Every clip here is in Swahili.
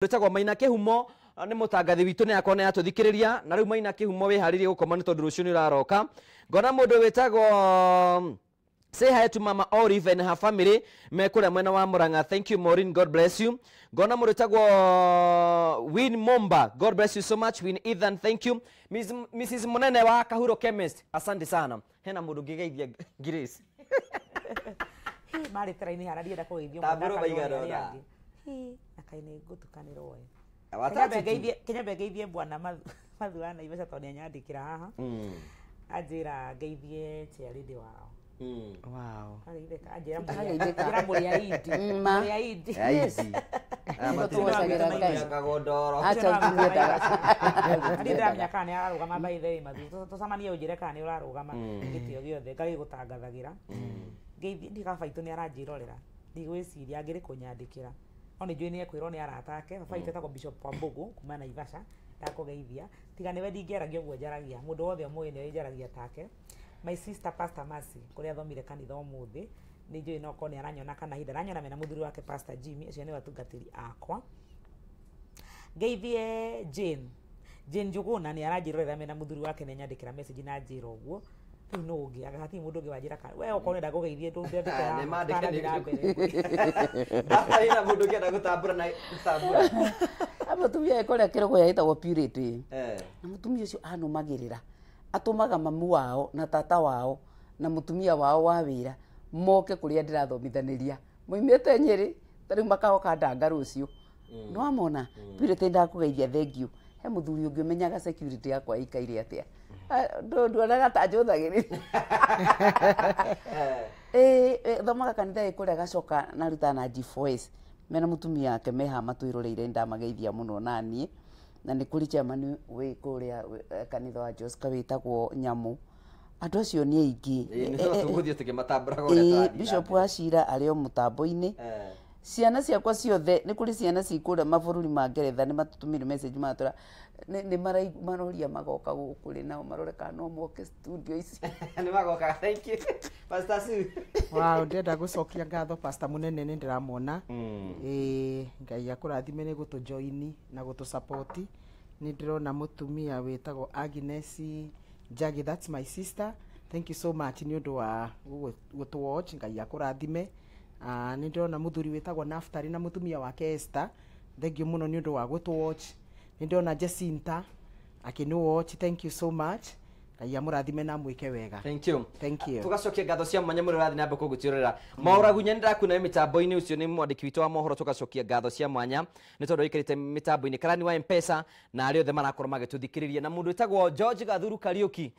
Rutagwo Maina Kihumo ni mutangathi witu ni akone atuthikiriria na riu Maina Kihumo wi haririe gukoma ni tondu rucio ni uraroka ngona mundu witagwo say hi to Mama Olive and her family mekuria mwena wa Murang'a. Thank you Maureen, God bless you. Ngona mundu witagwo Win Momba, God bless you so much. Win Ethan, thank you. Mrs Munene wa Kahuro Chemist, asante sana. Hena mundu ngigeithia Grace mari teraini hararia da kugeithio taburo baigaro akaine gutukanirwo we awatati Kenya begeithie bwana mathuana ibeca tondu anyandikira haha ajira geithie ciaridi wao. Wow. Ajira muri ya idi. Muri ya idi. Yes. Amatuwagira guys. Kagodoro. Acha tunyeta. Ndira myaka ni ararugama baithe mathu. Tucamanie ujire kana urarugama gitio giothe ngai gutangathagira. Ngeithi ndikabaito ni aranjirorera. Ndigwiciria ngiri kunyandikira. Oni njui ni ekwirwo ni aratake babaite ta Bishop Wambugu kuma Naivasha ndakugeithia tiga niwe ndingeragia uguo njaragia mundu wothe omwe ni njaragia take. My sister Pastor Mercy kuria thomire kanitha umuthi ni njui no koni aranyona kana hinda aranyona mena muthuri wake Pastor Jimmy acio ni watungatiri akwa. Ngeithie Jane Njuguna ni aranjirorera mena muthuri wake ne nyandikira message na njira uguo riu no ungi agati mundu ungi wanjira kana we ukone ndakugeithie tu ndende kana ni mandikira hapa ina mundu ungi ndagutambura na gutambura amutumia ekore kirogo yaitagwo Purity na mutumia ucio anumagirira atumaga mamu wao na tata wao na mutumia wao wa wira moke kuria ndirathomithaniria moimete Nyeri tari makaoka ndanga rucio no amona Purity ndakugeithia thank you he muthuri ungi umenyaga security yakwa ikaire atia ndo na tajuthagiri thomaga kanitha ikuria gacoka na ruta na G4S mena mutumia yake meha matwiroreire ndamageithia muno nani na ni kuri chairman we kuria kanitha wa Joska witagwo Nyamu andu acio ni aingi tuguthie tukimatambura gore Bishop Ashira ario mutambo-ini ciana ciakwa ciothe ni kuri ciana cikure mabururi ma Ngeretha ni matutumire message matura ni maroria magoka gukuri nao marore kana no moke studio ici ni magoka. Thank you Pastor Sue. Wow, ndenda gucokia ngatho Pastor Munene ni ndiramona ngai akurathime ni gutu join na gutu support ni ndirona mutumia witagwo Agnes Njagi, that's my sister. Thank you so much ni undu wa gutu watch ngai akurathime. Ni ndona muthuri witagwo Naftali na mutumia wake Esther, thank you muno ni undu wa gutu watch. Ni ndona Jacinta akinu watch, thank you so much. Ngai amurathime na mwike wega. Thank you tugacokia ngatho cia mwanya muri rathi na mbe kugutirorera mauragunya ndakuna mitambo-ini ucio ni mwandiki witu wa mohoro. Tugacokia ngatho cia mwanya ni tondu ikirite mitambo-ini karani wa M-Pesa na ari othe marakorwo magituthikiriria na mundu witagwo George Gathuru Kariuki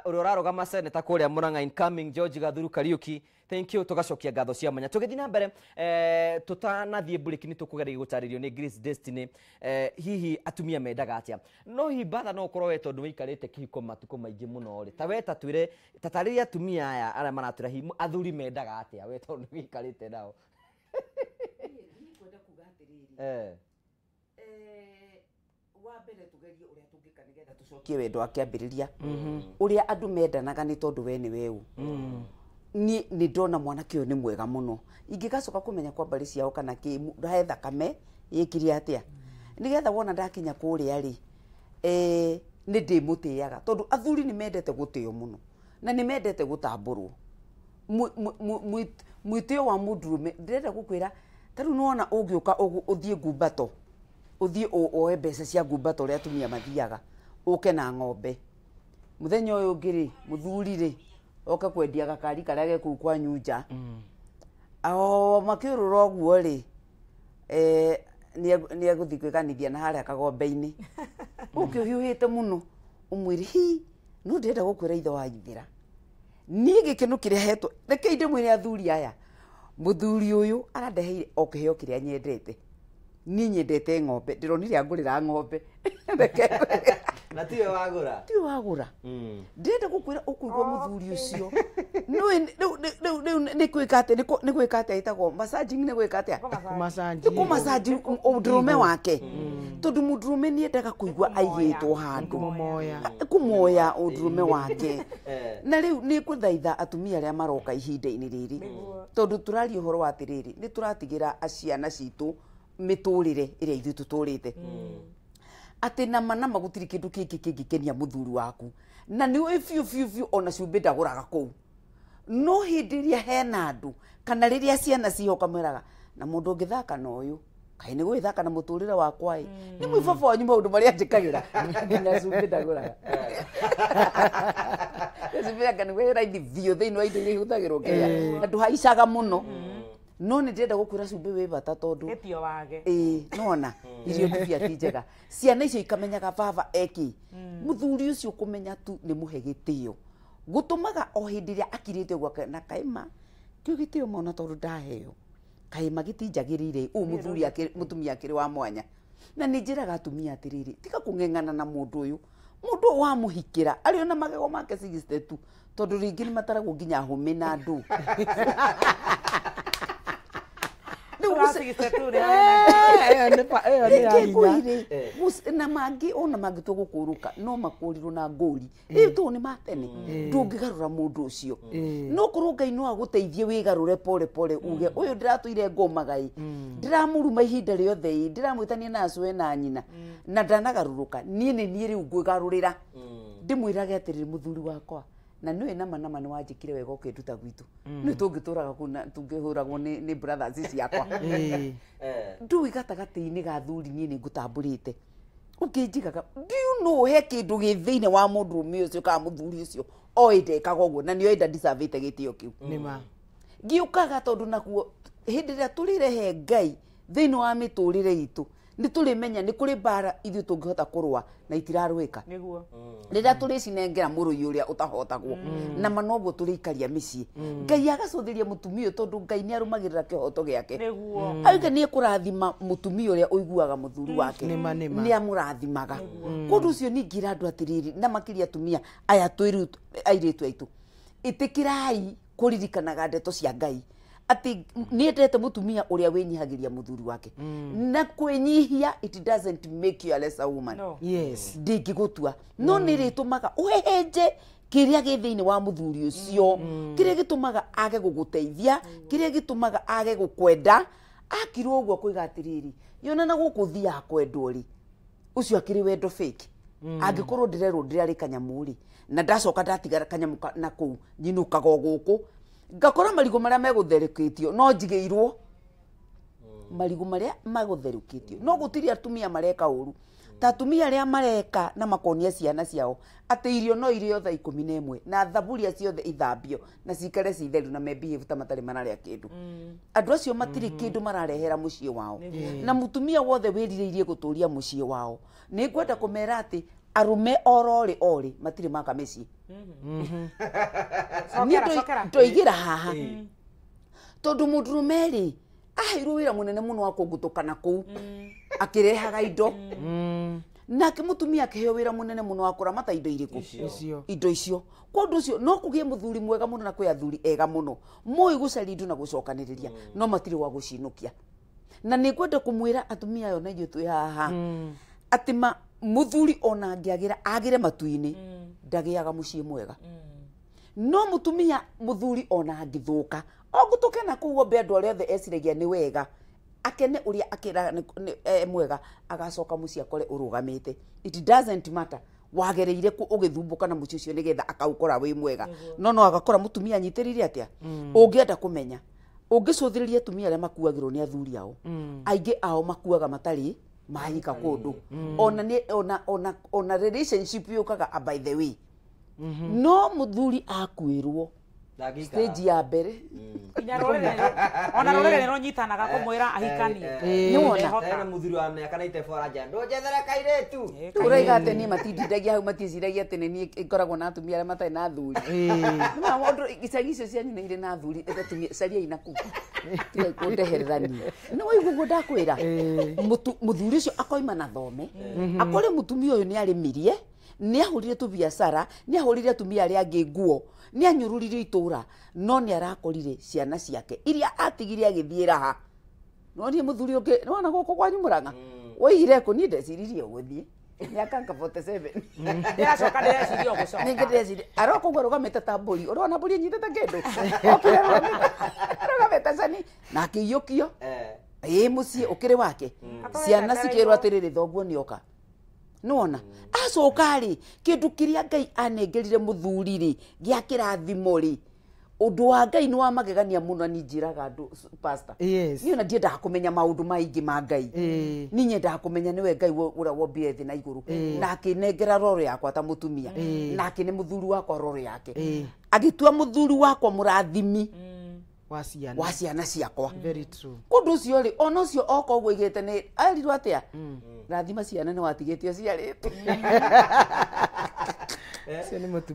uri urarugama seneta kuria Murang'a incoming George Gathuru Kariuki. Thank you tugacokia ngatho cia mwanya tugithi na mbere tutanathie break ni tukugeria gutaririo ni Grace Destiny hihi atumia mendaga atia no hibatha no korwo we tondu wikarite kihiko matuko maingi muno ri ta weta twire tatariria atumia aya ara maratwira hi athuri mendaga atia we tondu wikarite nao ni kwenda kuga atiriri wa mbere tugerie uria tungika nigetha tucokie wendo akiambiriria uria andu mendanaga ni tondu we ni weu ni ndona mwanake uyu ni mwega muno ingigacoka kumenya kwa bari ciao kana ki ndahe thakame yikiri atia nigetha wona ndakinya kuria ri ni ndimutiaga tondu athuri ni mendete gutio muno na ni mendete gutamburwo mwitio wa mundurume ndirenda gukwira taru nona ungiuka uthie ngumbato uthie oe mbeca cia ngumbato uria atumia mathiaga uke na ng'ombe muthenya uyu ngiri muthuri ri oka kwendia gakari karia geku kwa nyunja makiurura oguo ri ni aguthi kwiganithia na haria kagombe-ini ukihiuhite muno umwiri hi no ndenda gukwira ithe wa ithira ni gikeno kiria hetwo reke inde mwire athuri aya muthuri uyu arandeheire okiheo kiria nyendete ni nyendete ng'ombe ndironire angurira ng'ombe na tiwe wagura ndenda gukwira ukuigwa muthuri ucio ni kwikate ni kwikate itagwo massaging ni kwikate kumassage udrume wake tondu mudrume ni endaga kuigwa aigitwo handu kumoya udrume wake na riu ni kuthaitha atumia aria maroka ihinda-ini riri tondu turari uhoro wa atiriri ni turatigira aciana citu miturire iria ithu tuturite ati nama gutiri kindu kingi kingikenia muthuri waku na ni ui fiu ona cumbi ndaguraga kuu no hindi iria hena andu kana riria ciana cihoka mwiraga na mundu ungithaka na uyu kai ni gwithaka na muturire wakwa ni mwibaba wanyu maundu maria njikagira nginya cumbi ndaguraga cumbi anga ni wira ithi biu thiini wa indo iria ihuthagirwo Kenya andu haicaga muno no nä ndärenda gå kwä ra cumbä wä bata tondå gätio wage nona irio ndubia ti njega ciana icio ikamenyaga baba eki må thuri å cio kå menya tu nä må he gä tä o gå tå maga o hä ndä ä rä a akirä te gwake na kaima kä o gä tä o mona tondå ndaheo kaima gä tinjagä rä ire å må thuri må tumia akä rä wa mwanya na nä njä raga atumia atä rä rä tiga kå ng'eng'ana na må ndå å yå må ndå wa må hikä ra arä ona magego make 62 tondå rä ngä nä mataragwo nginya hå mä na ndå na mangi ona mangitwo gukuruka no makurirwo na nguri riu tu ni matene ndungigarura mundu ucio no kurwo Ngai no aguteithie wigarure pole pole uge uyu ndiratuire ngomagai ndiramuruma ihinda riothe ndiramwitania na acwe na nyina na ndanagaruruka nie riu ngwigarurira ndimwirage atiriri muthuri wakwa na niwe nama nĩ wanjĩkire wega ũkĩnduta gwitũ nĩ tũngĩtũraga kuna tũngĩhũragwo nĩ brothers ciakwa ndũĩ gatagatĩ-inĩ ga thuri niĩ nĩ ngũtambũrĩte ũkĩnjigaga ndiũ no he kĩndũ gĩ thĩinĩ wa mũndũrũme ũcio kana mũthuri ũcio oĩ ndekaga ũguo na nĩoĩ ndandicabĩte gĩtĩo kĩu ngiũkaga tondũ nakuo hĩndĩ ĩrĩa tũrĩrehe Ngai thĩinĩ wa mĩtũrĩre itũ nĩ tũrĩmenya nĩ kũrĩ mbara ithuĩ tũngĩhota kũrũa na itirarũĩka rĩrĩa tũrĩcinengera mũrũi ũrĩa ũtahotagwo na manoguo tũrĩikaria mĩciĩ Ngai agacũthĩria mũtumia ũyũ tondũ Ngai nĩ arũmagĩrĩra kĩhoto gĩake auge nĩ ekũrathima mũtumia ũrĩa ũiguaga mũthuri wake nĩ amũrathimaga kũndũ ũcio ningĩ ira andũ atĩrĩrĩ na makĩria atumia aya airĩtu aitũ ĩtĩkĩrai kũririkanaga ndeto cia Ngai ati niendete mutumia uria winyihagiria muthuri wake na kwenyihia it doesn't make you a lesser woman yes ndingigutua no niritumaga uhehenje kiria gi thiini wa muthuri ucio kiria gitumaga age guguteithia kiria gitumaga age gukwenda akirwo uguo kuiga atiriri yona na gukuthia kwendwo ri ucio akiri wendo fake angikorwo ndirerwo ndirari kanyamuri na ndacoka ndatigara kanyamu na kuu nyinukaga guku ngakora marigo maria megutherukitio no njigeirwo marigo maria magutherukitio no gutiri atumia mareka uru ta atumia aria mareka na makonia ciana ciao ati irio no irio thaa 11 na thaburia ciothe ithambio na cikare citheru na mebehave ta matari mararia kindu andu acio matiri kindu mararehera mucii wao na mutumia wothe wirireirie guturia mucii wao ni ngwenda kumera ati arume orori matiri maka mĩciĩ ndoigira haha tondu mũndũrũme rĩ aheirwo wĩra mũnene mũno wa kũngũtũkana kũu akĩrehaga indo nake mũtumia akĩheo wĩra mũnene mũno wa kũramata indo irĩkũ indo icio kũndũ ũcio no kũgĩe mũthuri mwega mũno na kwĩ athuri ega mũno mũĩ gũcaria indo na gũcokanĩrĩria no matirĩ wa gũcinũkia na nĩ ngwenda kũmwĩra atumia ayo na ithuĩ twĩ haha atĩ muthuri ona angiagira agire matu-ini ndagiaga mucii mwega no mutumia muthuri ona angithuka ongutuke na kuo be andu aria othe eciragia ni wega akene uria akira mwega agacoka mucii akore urugamite it doesn't matter wagereire ku ugithumbuka na mucii ucio nigetha akaukora wi mwega no agakora mutumia anyitirire atia ungienda kumenya ungicuthiriria atumia aria makuagirwo ni athuri ao aingi ao makuaga matari mahika kundu ona relationship yukaga by the way no muthuri akwirwo stage ya mbere ona rorere no nyitanaga kumwira ahikanie na muthuri wa miaka 94 aja ndonjethera kairetu uraiga ati ni matindindagia hau maticiragia ati ni ikoragwo na atumia aria matai na athuri na mundu icagi icio cianyu nĩ irĩ na athuri atumia caria inaku tiga kundehererani no iguo ndakwira muthuri ucio akoima na thome akore mutumia uyu ni arimirie ni ahurire tu biacara ni ahurire atumia aria angi nguo ni anyururire itura no ni arakorire ciana ciake iria atigire agithiira ha no ni muthuri ungi nona guku kwanyu Murang'a woire ku ni ndeciririe uguthie miaka 47 ndacoka ndeciria gucoka ningi ndeciria aroko gurugamite ta mburi urona mburi nyitete kindu okire rugamite cani na akiyukio muciĩ ũkĩrĩ wake ciana cikĩrwo atĩrĩrĩ thoguo nĩoka nona acoka rĩ kĩndũ kĩrĩa Ngai anengerire mũthuri rĩ gĩa kĩrathimo rĩ ũndũ wa Ngai nĩ wa magegania mũno ni njĩraga andũ pastor niĩ ona ndiendaga kũmenya maũndũ maingĩ ma Ngai niĩ nyendaga kũmenya nĩwe Ngai ũrĩa wombire thĩ na igũrũ na akĩnengera roro yakwa ta mũtumia na akĩne mũthuri wakwa roro yake agĩtua mũthuri wakwa mũrathimi wa ciana ciakwa kũndũ ũcio rĩ ona ũcio oka ũguo igĩte nĩ arirwo atĩa rathima ciana nĩ watigĩtio ciarĩte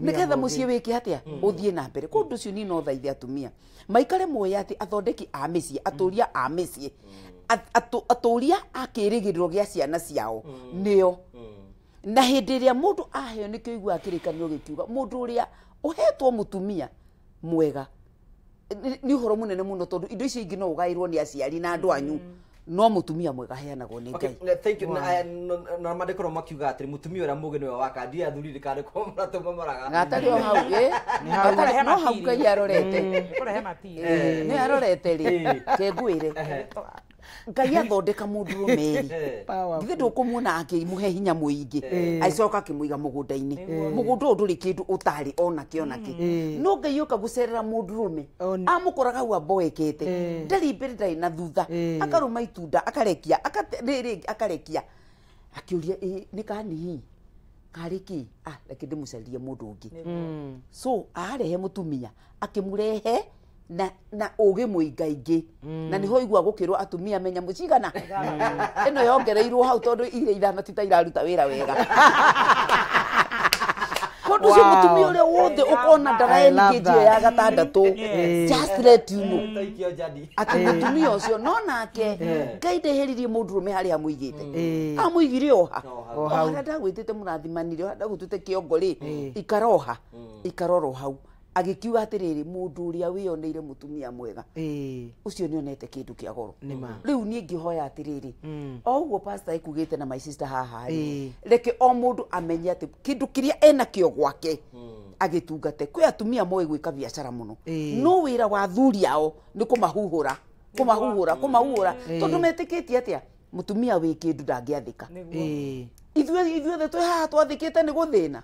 nĩgetha mũciĩ wĩke atĩa ũthiĩ na mbere kũndũ ũcio niĩ no thaithe atumia maikare muoye atĩ athondeki a mĩciĩ atũria a mĩciĩ atũria a kĩrĩgĩrĩro gĩa ciana ciao nĩo na hĩndĩ ĩrĩa mũndũ aheo nĩkĩo iguaga kĩrĩkanĩro gĩkiuga mũndũ ũrĩa ũhetwo mũtumia mwega nĩ ũhoro mũnene mũno tondũ indo icio ingĩ no ũgaĩrwo nĩ aciari na andũ anyu no mũtumia mwega heanagwo nĩ Ngai. Thank you. Na mandĩkorwo makiuga atĩ mũtumia ũrĩa mũgĩ nĩwe waka ndia athuri rĩkarĩkorwo maratũma moraga gatarĩ o hau no hau Ngai arorete nĩ arorete rĩ kengwĩre Ngai athondeka mũndũ ũmeri githĩ ndũkũmuona akĩmũhe hinya mũingĩ aicoka akĩmũiga mũgũnda-inĩ mũgũnda ũyũ ndũrĩ kĩndũ ũtarĩ onakĩ no Ngai oka gũcerera mũndũ ũrũme amũkoraga hau amboekete ndarĩ mbere ndarĩ na thutha akarũma itunda akarekia akĩũria nĩ kanihi karĩ kĩ reke ndĩmũcaririe mũndũ ũngĩ so arehe mũtumia akĩmũrehe na ũgĩ mũingaingĩ na niho igua gũkĩrwo atumia menya mũcigana ĩno yongereirwo hau tondũ ire ithano titairaruta wĩra wega kũndũ ũcio mũtumia ũrĩa wothe ũkona ndaraengage ya gatandatũ just let you know atĩ mũtumia ũcio no nake Ngai ndeheririe mũndũ rũme harĩa amũigĩte amũigire oha harĩa ndagwĩtĩte mũrathimanire harĩa ndagũtũte kĩongo rĩ ikaroro hau agĩkiuga atĩrĩrĩ mũndũ ũrĩa wĩoneire mũtumia mwega ũcio nĩonete kĩndũ kĩa goro rĩu niĩ ngĩhoya atĩrĩrĩ o ũguo pastor ekugĩte na my sister haha reke o mũndũ amenye atĩ kĩndũ kĩrĩa enakĩo gwake agĩtungate kwĩ atumia moĩ gwĩka biacara mũno no wĩra wa athuri ao nĩ kũmahuhũra tondũ metĩkĩtie atĩa mũtumia wĩ kĩndũ ndangĩathĩka ithuothe twĩ haha twathĩkĩte nĩ gũthĩna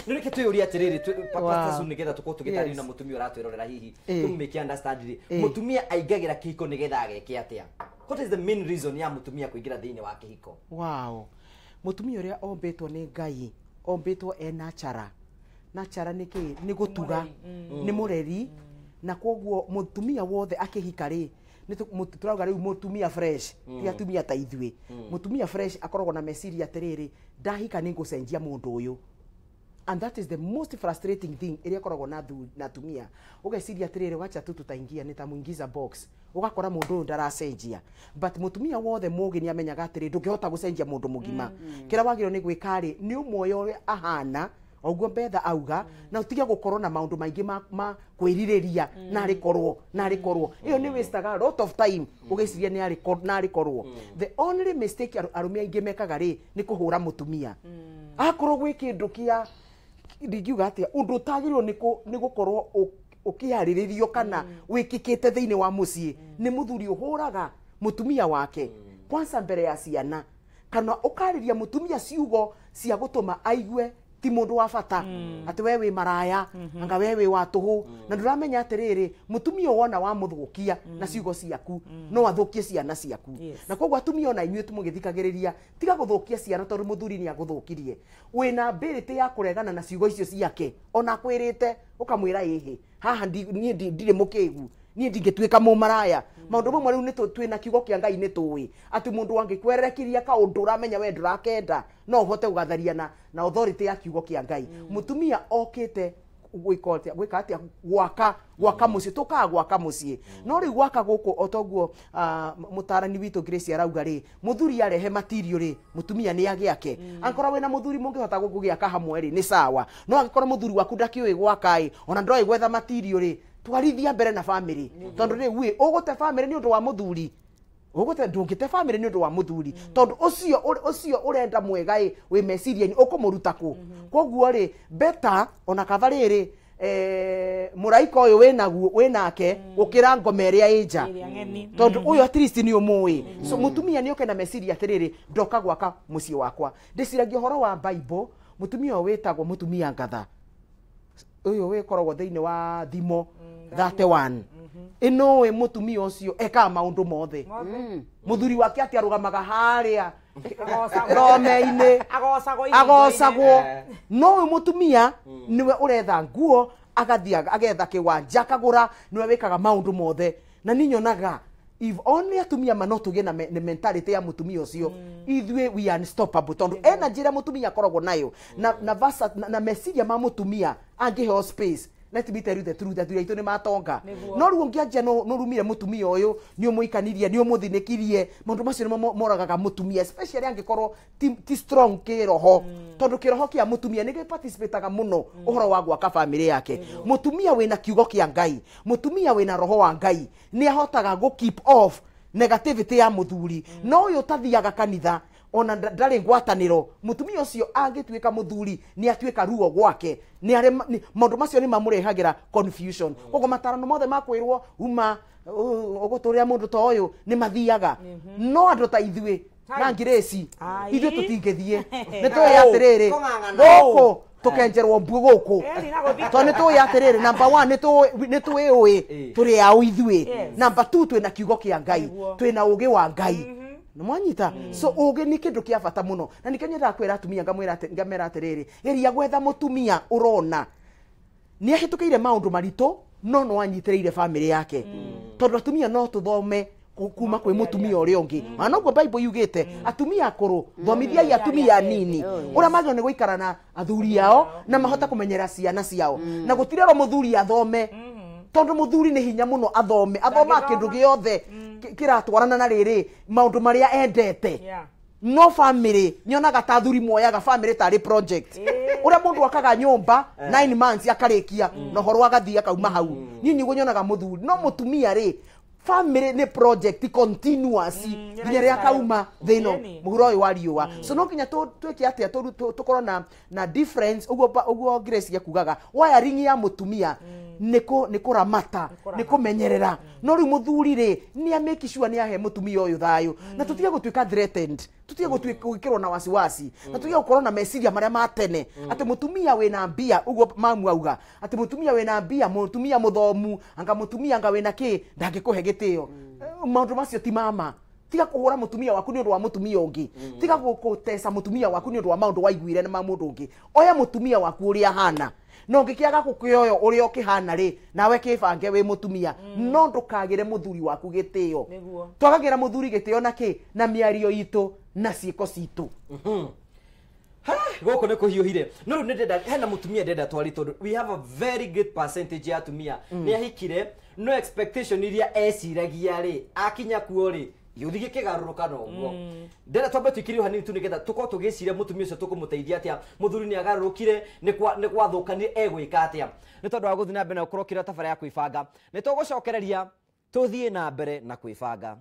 nĩreke twĩyũrie atĩrĩrĩ nĩgetha tũkorwo tũgĩtarĩrio na mũtumia ũratwĩrorera hihi tũmĩke understand mũtumia aingagĩra kĩhiko nĩgetha ageke atĩa what is the main reason ya mũtumia kũingĩra thĩinĩ wa kĩhiko mũtumia ũrĩa ombĩtwo nĩ Ngai ombĩtwo ena chara nĩ gũtuga nĩ mũreri na koguo mũtumia wothe akĩhika rĩ turauga rĩu mũtumia fresh ti atumia ta ithuĩ mũtumia fresh akoragwo na meciria atĩrĩrĩ ndahika nĩ ngũcenjia mũndũ ũyũ and that is the most frustrating thing ĩrĩa ĩkoragwo na atumia ũgeciria atĩrĩrĩ wacha tu tutaingia nĩtamuingiza box ũgakora mũndũ ũyũ ndaracenjia but mũtumia wothe mũgĩ nĩ amenyaga atĩrĩrĩ ndũngĩhota gũcenjia mũndũ mũgima kĩrĩa wagĩrĩirwo nĩ gwĩka rĩ nĩ ũmuoya ũrĩa ahana oguo Betha auga na utige gũkorwo na maũndũ maingĩ ma kwĩrirĩria narĩ korwo iyo nĩ wastaga a lot of time ũgeciria narĩ korwo the only mistake arũme aingĩ mekaga rĩ nĩ kũhũra mũtumia akorwo gwĩ kĩndũ kĩa ndingiuga atĩa ũndũ ũtagĩrĩirwo nĩ gũkorwo ũkĩharĩrĩrio kana wĩkĩkĩte thĩinĩ wa mũciĩ nĩ mũthuri ũhũraga mũtumia wake kwanza mbere ya ciana kana ũkarĩria mũtumia ciugo cia gũtũma aigue ti mũndũ wa bata atĩ we wĩ maraya anga we wĩ wa tũhũ na ndũramenya atĩrĩrĩ mũtumia wona wa mũthũkia na ciugo ciaku no athũkie ciana ciaku na koguo atumia ona inyuĩ tũmũgĩthikagĩrĩria tiga gũthũkia ciana tondũ mũthuri nĩ agũthũkirie wĩna ability ya kũregana na ciugo icio ciake ona kwĩrĩte ũkamwĩra ĩhĩ haha niĩ ndirĩ mũkĩgu niĩ ndingĩtuĩka mũmaraya maũndũ mamwe rĩu twĩna kiugo kĩa Ngai nĩ tũĩ atĩ mũndũ angĩkwerekeria kaũndũ ũramenya we ndũrakenda no ũhote ũgatharia na authority ya kiugo kĩa Ngai mũtumia okĩte gwĩka atĩa gwaka mũciĩ tũkaga gwaka mũciĩ no rĩu gwaka gũkũ otoguo mũtarani witũ Grace arauga rĩ mũthuri arehe material rĩ mũtumia nĩ agĩake angĩkorwo wĩna mũthuri mũngĩhota gũgĩaka hamwe rĩ nĩ sawa no angĩkorwo mũthuri waku ndakĩũĩ gwaka ona ndoĩ gwetha material rĩ twarithia mbere na family tondu rĩ we ũgũte family nĩ ũndũ wa mũthuri ndũngĩte family nĩ ũndũ wa mũthuri tondu ũcio ũrenda mwega wĩ meciria-inĩ ũkũmũruta kũ koguo rĩ beta ona kava rĩrĩ muraika uyu winake gukira ngoma iria ija tondu uyu at least ni umui so mutumia ni oke na meciria atiriri ndoka gwaka mucii wakwa ndiciragia horo wa Bible mutumia wetagwo mutumia ngatha uyu wikoragwo thiini wa thimo 31 ino we mutumia ucio eka maundu mothe muthuri wake ati arugamaga haria thome-ini agocagwo no we mutumia niwe uretha nguo agathia agetha kiwanja kagura niwe wikaga maundu mothe na ninyonaga if only atumia manotugie na mentality ya mutumia ucio ithwe we are unstoppable tondu energy ya mutumia akoragwo nayo na meciria ma mutumia angiheo space. Let me tell you the truth that we are matonga no ruo ngianjia no rumire mutumia uyu ni umuikanirie ni umuthinikirie maundu macio ni moragaga mutumia especially angikorwo ti strong kiroho tondu kiroho kia mutumia ni participate muno uhoro wa gwaka family yake mutumia wina kiugo kia Ngai mutumia wina roho wa Ngai ni ahotaga go keep off negativity ya muthuri no uyu tathiaga kanitha ona ndari ngwataniro mutumia ucio angituika muthuri ni atuika ruo gwake ni maundu macio ni mamurehagira confusion kogo matarano mothe makwirwo uma uguturia mundu to uyu ni mathiaga no andu ta ithwe na ngireci ithwe tutingithie ni tuya atiriri goko tukenjerwo mbu guku to ni tuya atiriri number 1 ni tuyi turi au ithwe number 2 twina kiugo kia Ngai twina ugi wa Ngai Mwanyita so uge ni kindu kia bata muno na nikanyenda kwira atumia ngamera atiriri geria gwetha mutumia urona ni ahitukiire maundu marito no anyitireire family yake tondu atumia no tuthome kuma kwi mutumia uri ungi ana ugo Bible yugite atumia akuru thomithia ya atumia nini ura magio ni guikara na athuri yao na mahota kumenyera ciana ciao na gutirero muthuri athome tondu muthuri ni hinya muno athoma kindu giothe kiratwarana na riri maundu maria endete no family nyonaga ta thuri moyaga family tari project ura mundu akaga nyumba 9 months akarikia no horo agathia kauma hau nyinyi gunyonaga muthuri no mutumia ri family ni project continuous nginya ria kauma thino muhuro uyu wa riua so no kinya tweke atia tukorwo na difference uguo Grace yakugaga wiring ya mutumia niko ramata niko menyerera no ri muthuri ri ni ameki sure ni ahe mutumia uyu thayu na tutige gutwika threatened tutige gutwikirwo na wasiwasi na tutige gukorwo na meciria maria matene ati mutumia wina mbia uguo mamu auga ati mutumia wina mbia mutumia muthomu anga mutumia anga wina ki ndangikuhe gitio maundu macio ti mama tiga kuhura mutumia waku ni undu wa mutumia ungi tiga gutesa mutumia waku ni undu wa maundu waiguire na mamundu ungi oya mutumia waku uria hana no ngikiaga gukioyo uri okihana ri nawe kibange wi mutumia no ndukagire muthuri waku gitio twagagira muthuri gitio naki na miario itu na ciiko citu goko ne kuhiuhire no ne ndenda hena mutumia ndenda twari tondu we have a very good percentage ya atumia ni ahikire no expectation iria esiragia ri akinya kuo ri yuthige kigaruruka no guo ndenda twambe twikiri hanini tu nigetha tuko tugiciria mutumia ucio tukumuteithia atia muthuri ni agarurukire ni gwathukani egwika atia ni tondu wa guthina mbere na kurokira tabara ya kwibanga ni tugucokereria tuthie na mbere na kwibanga.